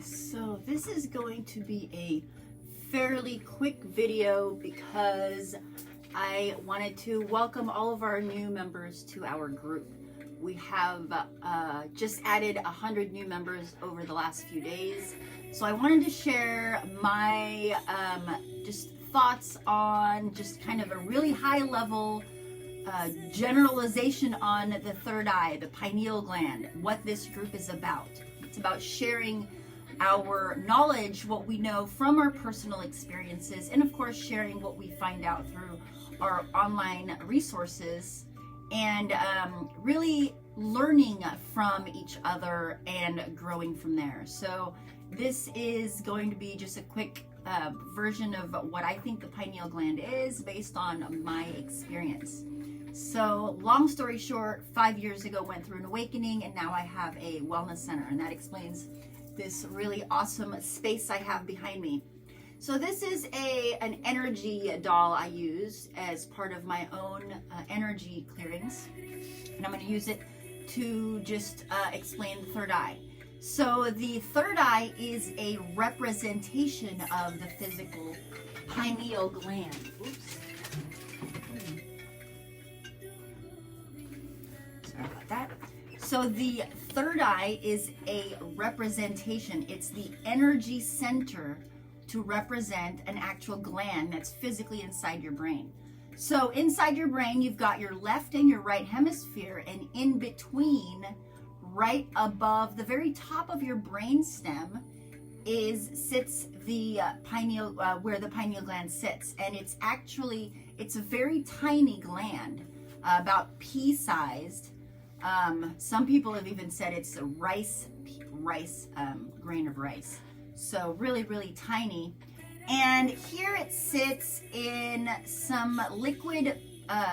So this is going to be a fairly quick video because I wanted to welcome all of our new members to our group. We have just added 100 new members over the last few days. So I wanted to share my just thoughts on just kind of a really high level generalization on the third eye, the pineal gland, what this group is about. It's about sharing our knowledge, what we know from our personal experiences, and of course sharing what we find out through our online resources, and really learning from each other and growing from there. So this is going to be just a quick version of what I think the pineal gland is based on my experience. So long story short, 5 years ago went through an awakening, and now I have a wellness center, and that explains this really awesome space I have behind me. So this is an energy doll I use as part of my own energy clearings, and I'm going to use it to just explain the third eye. So the third eye is a representation of the physical pineal gland. Oops. Sorry about that. So the third eye is a representation. It's the energy center to represent an actual gland that's physically inside your brain. So inside your brain, you've got your left and your right hemisphere, and in between, right above the very top of your brain stem sits the pineal, where the pineal gland sits. And it's a very tiny gland, about pea-sized. Some people have even said it's a grain of rice. So really, really tiny. And here it sits in some liquid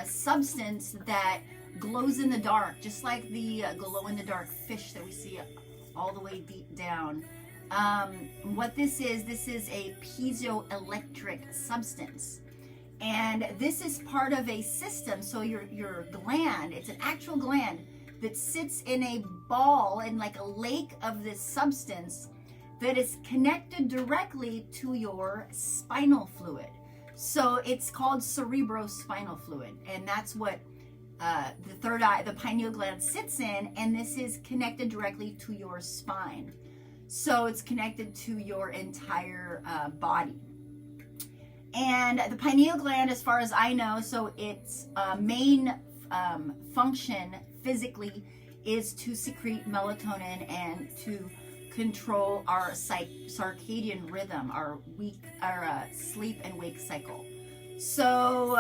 substance that glows in the dark, just like the glow-in-the-dark fish that we see all the way deep down. What this is a piezoelectric substance. And this is part of a system. So your gland, it's an actual gland that sits in a ball, in like a lake of this substance that is connected directly to your spinal fluid. So it's called cerebrospinal fluid, and that's what the third eye, the pineal gland, sits in, and this is connected directly to your spine. So it's connected to your entire body. And the pineal gland, as far as I know, so its main function physically is to secrete melatonin and to control our circadian rhythm, our sleep and wake cycle. So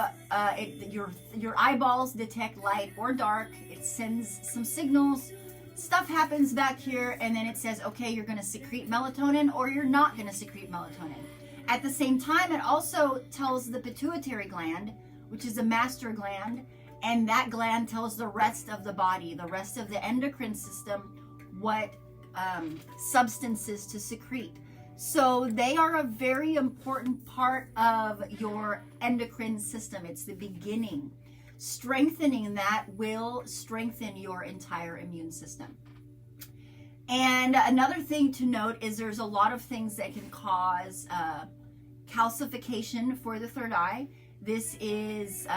your eyeballs detect light or dark. It sends some signals. Stuff happens back here, and then it says, okay, you're going to secrete melatonin or you're not going to secrete melatonin. At the same time, it also tells the pituitary gland, which is a master gland, and that gland tells the rest of the body, the rest of the endocrine system, what substances to secrete. So they are a very important part of your endocrine system. It's the beginning. Strengthening that will strengthen your entire immune system. And another thing to note is there's a lot of things that can cause calcification for the third eye. This is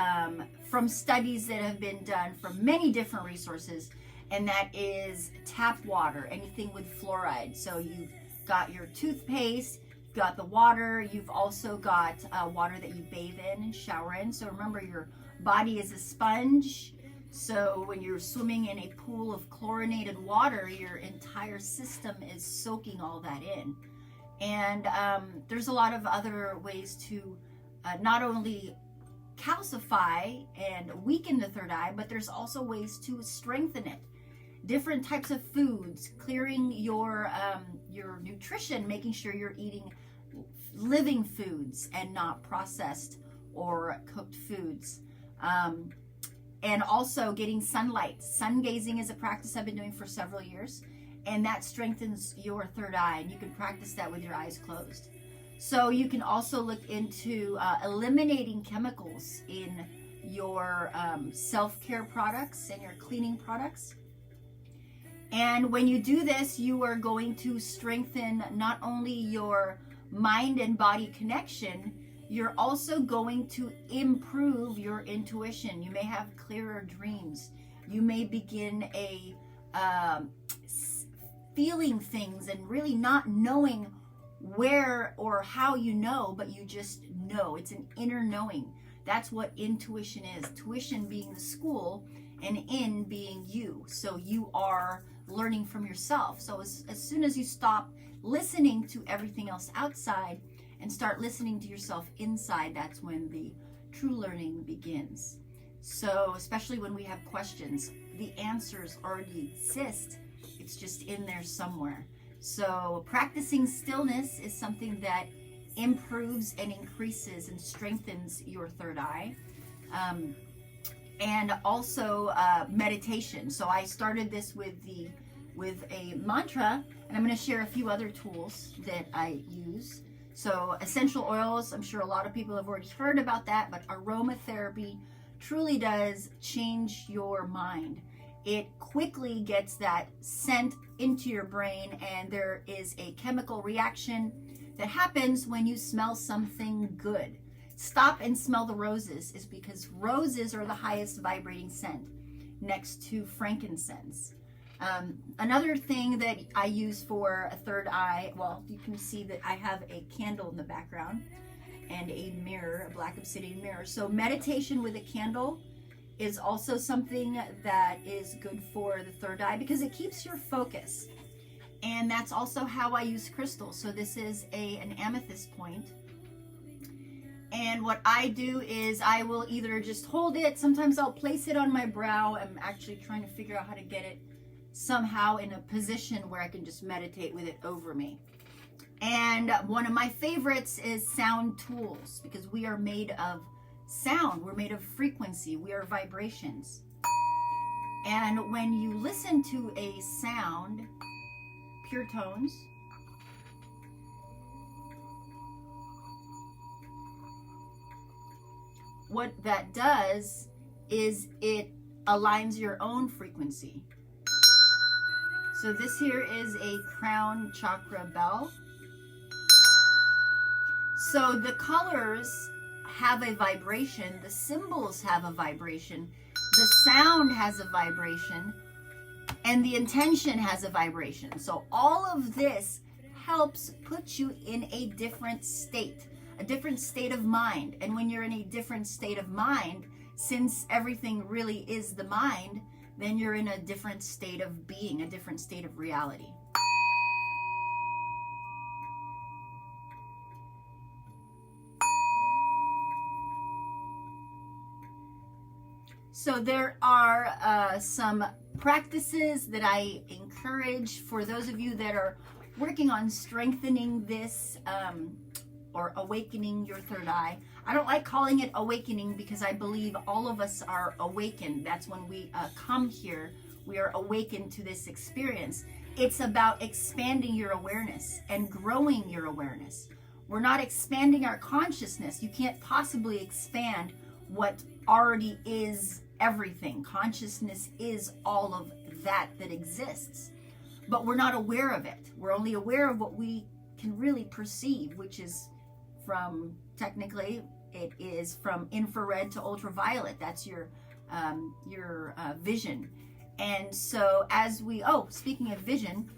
from studies that have been done from many different resources, and that is tap water, anything with fluoride. So you've got your toothpaste, you've got the water, you've also got water that you bathe in and shower in. So remember, your body is a sponge. So when you're swimming in a pool of chlorinated water, your entire system is soaking all that in. And there's a lot of other ways to not only calcify and weaken the third eye, but there's also ways to strengthen it. Different types of foods, clearing your nutrition, making sure you're eating living foods and not processed or cooked foods. And also getting sunlight. Sun gazing is a practice I've been doing for several years, and that strengthens your third eye, and you can practice that with your eyes closed. So you can also look into eliminating chemicals in your self-care products and your cleaning products. And when you do this, you are going to strengthen not only your mind and body connection, you're also going to improve your intuition. You may have clearer dreams. You may begin feeling things and really not knowing where or how you know, but you just know. It's an inner knowing. That's what intuition is. Tuition being the school and in being you. So you are learning from yourself. So as soon as you stop listening to everything else outside and start listening to yourself inside, that's when the true learning begins. So especially when we have questions, the answers already exist. It's just in there somewhere. So practicing stillness is something that improves and increases and strengthens your third eye. And also meditation. So I started this with a mantra, and I'm going to share a few other tools that I use. So essential oils, I'm sure a lot of people have already heard about that, but aromatherapy truly does change your mind. It quickly gets that scent into your brain, and there is a chemical reaction that happens when you smell something good. Stop and smell the roses is because roses are the highest vibrating scent next to frankincense. Another thing that I use for a third eye, well, you can see that I have a candle in the background and a mirror, a black obsidian mirror. So meditation with a candle is also something that is good for the third eye because it keeps your focus. And that's also how I use crystals. So this is an amethyst point. And what I do is I will either just hold it, sometimes I'll place it on my brow. I'm actually trying to figure out how to get it somehow in a position where I can just meditate with it over me. And one of my favorites is sound tools, because we are made of sound, we're made of frequency, we are vibrations. And when you listen to a sound, pure tones, what that does is it aligns your own frequency. So this here is a crown chakra bell. So the colors have a vibration, the symbols have a vibration, the sound has a vibration, and the intention has a vibration. So all of this helps put you in a different state of mind. And when you're in a different state of mind, since everything really is the mind, then you're in a different state of being, a different state of reality. So there are some practices that I encourage for those of you that are working on strengthening this or awakening your third eye. I don't like calling it awakening because I believe all of us are awakened. That's when we come here. We are awakened to this experience. It's about expanding your awareness and growing your awareness. We're not expanding our consciousness. You can't possibly expand what already is everything. Consciousness is all of that exists. But we're not aware of it. We're only aware of what we can really perceive, which is from, technically, it is from infrared to ultraviolet. That's your vision. And so as we, speaking of vision,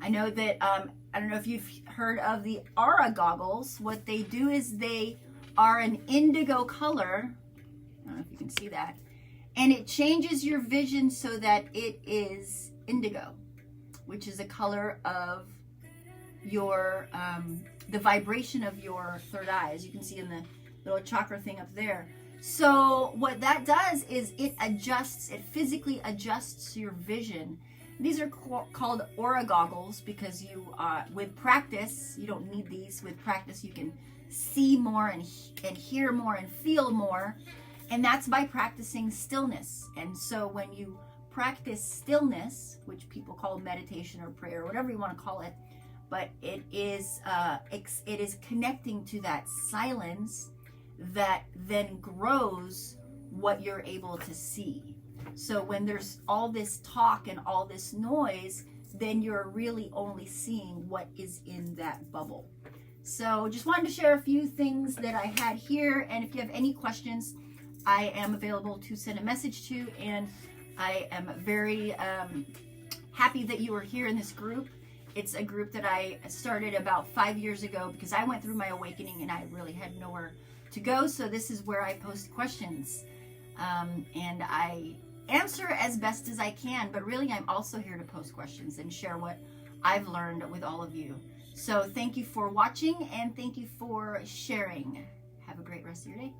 I know that, I don't know if you've heard of the aura goggles. What they do is they are an indigo color. I don't know if you can see that. And it changes your vision so that it is indigo, which is a color of your, the vibration of your third eye, as you can see in the little chakra thing up there. So what that does is it physically adjusts your vision. These are called aura goggles because with practice, you don't need these. With practice, you can see more and hear more and feel more. And that's by practicing stillness. And so when you practice stillness, which people call meditation or prayer, whatever you want to call it, but it is connecting to that silence that then grows what you're able to see. So when there's all this talk and all this noise, then you're really only seeing what is in that bubble. So just wanted to share a few things that I had here. And if you have any questions, I am available to send a message to. And I am very happy that you are here in this group. It's a group that I started about 5 years ago because I went through my awakening and I really had nowhere to go. So this is where I post questions. And I answer as best as I can, but really I'm also here to post questions and share what I've learned with all of you. So thank you for watching and thank you for sharing. Have a great rest of your day.